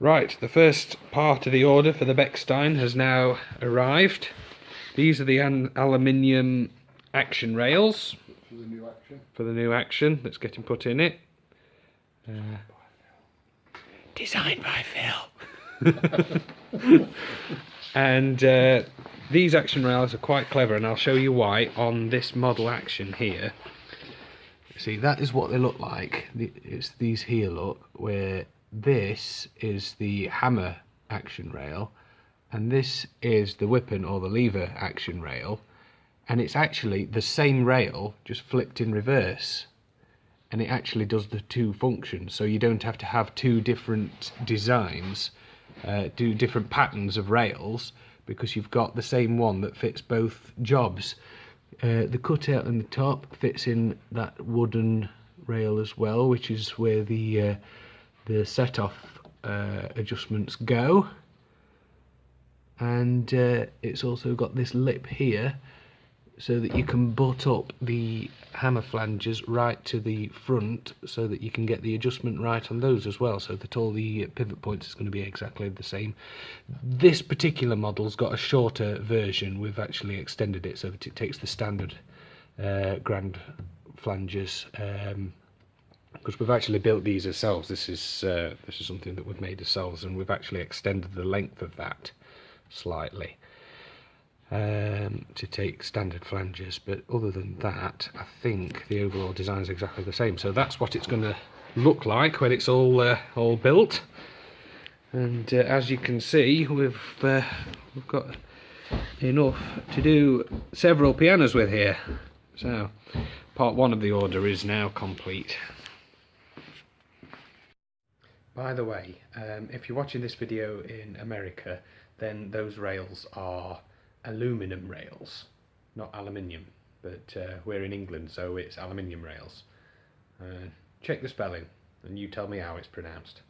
Right, the first part of the order for the Bechstein has now arrived. These are the aluminium action rails for the new action that's getting put in it. Designed by Phil. And these action rails are quite clever, and I'll show you why on this model action here. See, that is what they look like. It's these here, look, where this is the hammer action rail and this is the whipping or the lever action rail, and it's actually the same rail just flipped in reverse, and it actually does the two functions, so you don't have to have two different designs, do different patterns of rails, because you've got the same one that fits both jobs. The cutout on the top fits in that wooden rail as well, which is where the set-off adjustments go, and it's also got this lip here so that you can butt up the hammer flanges right to the front so that you can get the adjustment right on those as well, so that all the pivot points is going to be exactly the same. This particular model's got a shorter version. We've actually extended it so that it takes the standard grand flanges, because we've actually built these ourselves. This is something that we've made ourselves, and we've actually extended the length of that slightly to take standard flanges, but other than that I think the overall design is exactly the same. So that's what it's going to look like when it's all built, and as you can see, we've got enough to do several pianos with here. So part one of the order is now complete. By the way, if you're watching this video in America, then those rails are aluminum rails, not aluminium, but we're in England, so it's aluminium rails. Check the spelling and you tell me how it's pronounced.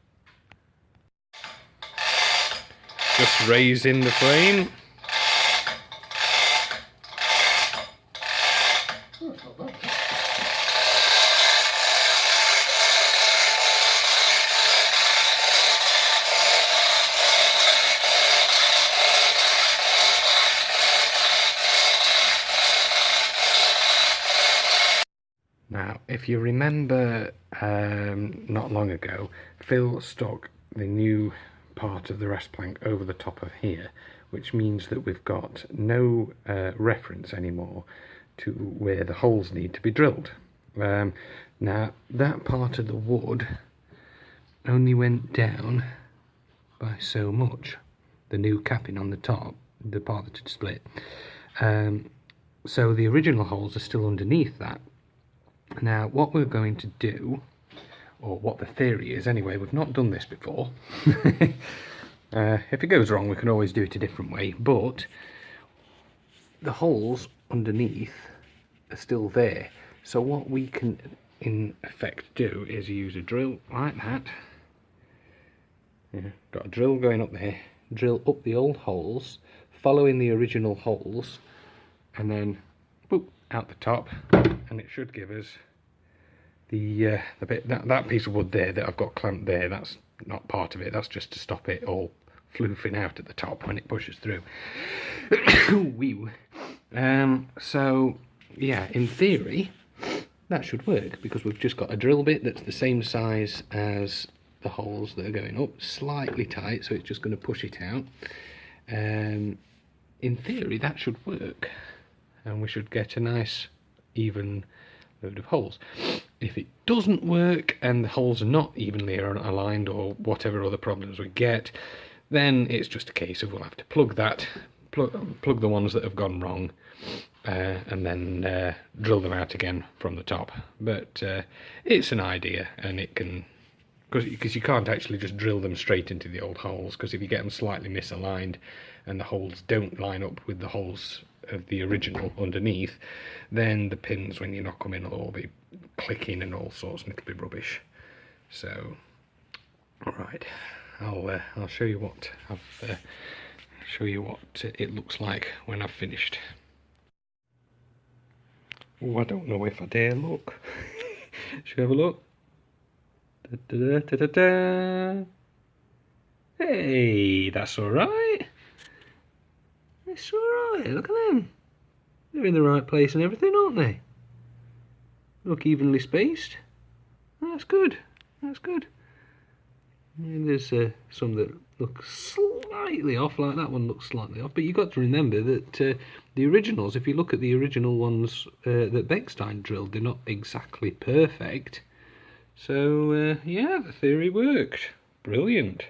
Just raising the frame. Oh, it's not bad. Now, if you remember, not long ago, Phil stuck the new part of the Wrestplank over the top of here, which means that we've got no reference anymore to where the holes need to be drilled. Now, that part of the wood only went down by so much, the new capping on the top, the part that had split. So the original holes are still underneath that. Now, what we're going to do, or what the theory is anyway, we've not done this before. If it goes wrong, we can always do it a different way, but the holes underneath are still there. So what we can in effect do is use a drill like that. Yeah, got a drill going up there, drill up the old holes, following the original holes, and then boop, out the top, and it should give us the bit, that piece of wood there that I've got clamped there. That's not part of it, that's just to stop it all floofing out at the top when it pushes through. So yeah, in theory that should work, because we've just got a drill bit that's the same size as the holes that are going up, slightly tight, so it's just going to push it out. In theory that should work, and we should get a nice even load of holes. If it doesn't work and the holes are not evenly aligned, or whatever other problems we get, then it's just a case of we'll have to plug the ones that have gone wrong, and then drill them out again from the top. But it's an idea, and it can, because you can't actually just drill them straight into the old holes, because if you get them slightly misaligned and the holes don't line up with the holes of the original underneath, then the pins, when you knock them in, will all be clicking and all sorts, and it'll be rubbish. So, alright, I'll show you what it looks like when I've finished. Oh, I don't know if I dare look. Should we have a look? Da, da, da, da, da, da. Hey, that's alright. It's alright, look at them. They're in the right place and everything, aren't they? Look evenly spaced. That's good. That's good. And there's some that look slightly off, like that one looks slightly off. But you've got to remember that the originals, if you look at the original ones that Bechstein drilled, they're not exactly perfect. So, yeah, the theory worked. Brilliant.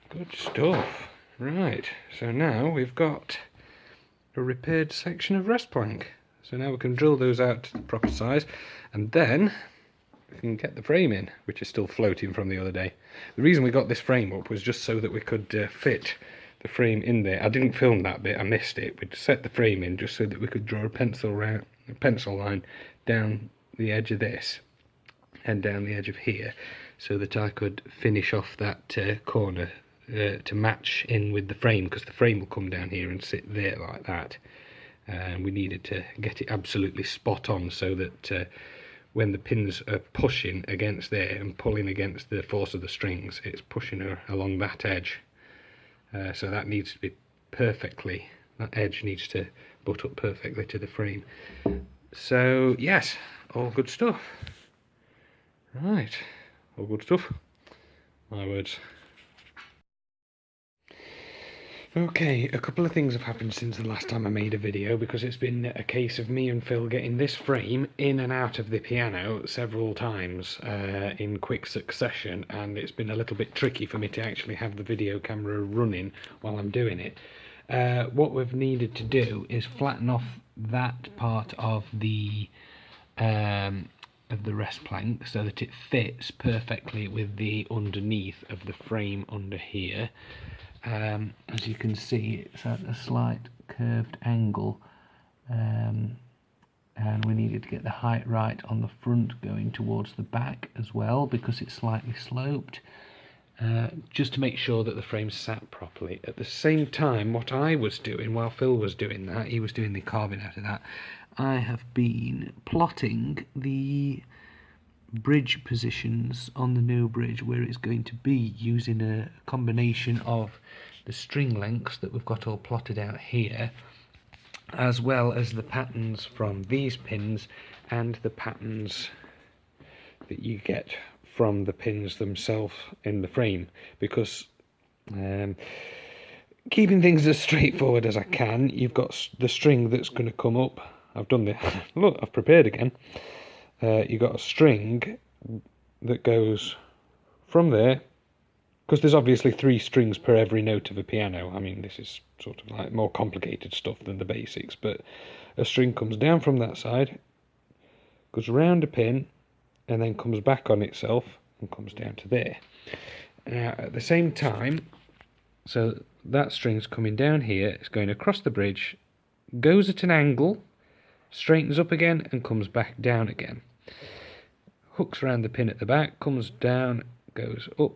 Good stuff. Right, so now we've got a repaired section of Wrestplank. So now we can drill those out to the proper size, and then we can get the frame in, which is still floating from the other day. The reason we got this frame up was just so that we could fit the frame in there. I didn't film that bit, I missed it. We'd set the frame in just so that we could draw a pencil line down the edge of this and down the edge of here, so that I could finish off that corner to match in with the frame, because the frame will come down here and sit there like that. And we needed to get it absolutely spot on so that when the pins are pushing against there and pulling against the force of the strings, it's pushing her along that edge. So that needs to be perfectly, that edge needs to butt up perfectly to the frame. So yes, all good stuff. Right, all good stuff. My words. Okay, a couple of things have happened since the last time I made a video, because it's been a case of me and Phil getting this frame in and out of the piano several times in quick succession, and it's been a little bit tricky for me to actually have the video camera running while I'm doing it. What we've needed to do is flatten off that part of the rest plank so that it fits perfectly with the underneath of the frame under here. As you can see, it's at a slight curved angle, and we needed to get the height right on the front going towards the back as well, because it's slightly sloped, just to make sure that the frame sat properly. At the same time, what I was doing while Phil was doing that, he was doing the carving out of that, I have been plotting the bridge positions on the new bridge where it's going to be, using a combination of the string lengths that we've got all plotted out here, as well as the patterns from these pins and the patterns that you get from the pins themselves in the frame, because keeping things as straightforward as I can, you've got the string that's going to come up. I've done the look, I've prepared again. You've got a string that goes from there, because there's obviously 3 strings per every note of a piano. I mean, this is sort of like more complicated stuff than the basics, but a string comes down from that side, goes around a pin, and then comes back on itself and comes down to there. Now, at the same time, so that string's coming down here, it's going across the bridge, goes at an angle, straightens up again, and comes back down again. Hooks around the pin at the back, comes down, goes up,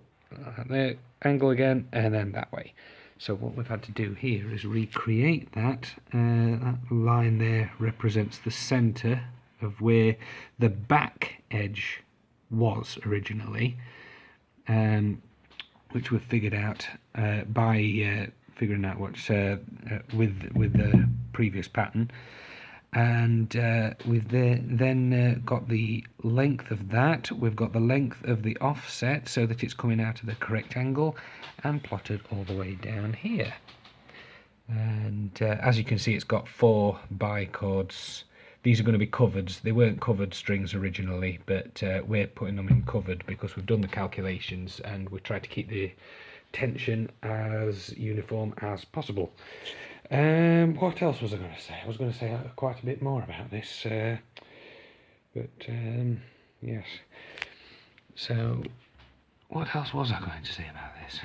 there, angle again, and then that way. So what we've had to do here is recreate that. That line there represents the centre of where the back edge was originally, which we've figured out by figuring out what's with the previous pattern. And we've then got the length of that, we've got the length of the offset so that it's coming out of the correct angle, and plotted all the way down here. And as you can see, it's got 4 bichords. These are going to be covered. They weren't covered strings originally, but we're putting them in covered because we've done the calculations and we tried to keep the tension as uniform as possible. What else was I going to say? I was going to say quite a bit more about this, but yes. So, what else was I going to say about this?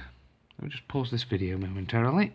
I'll just pause this video momentarily.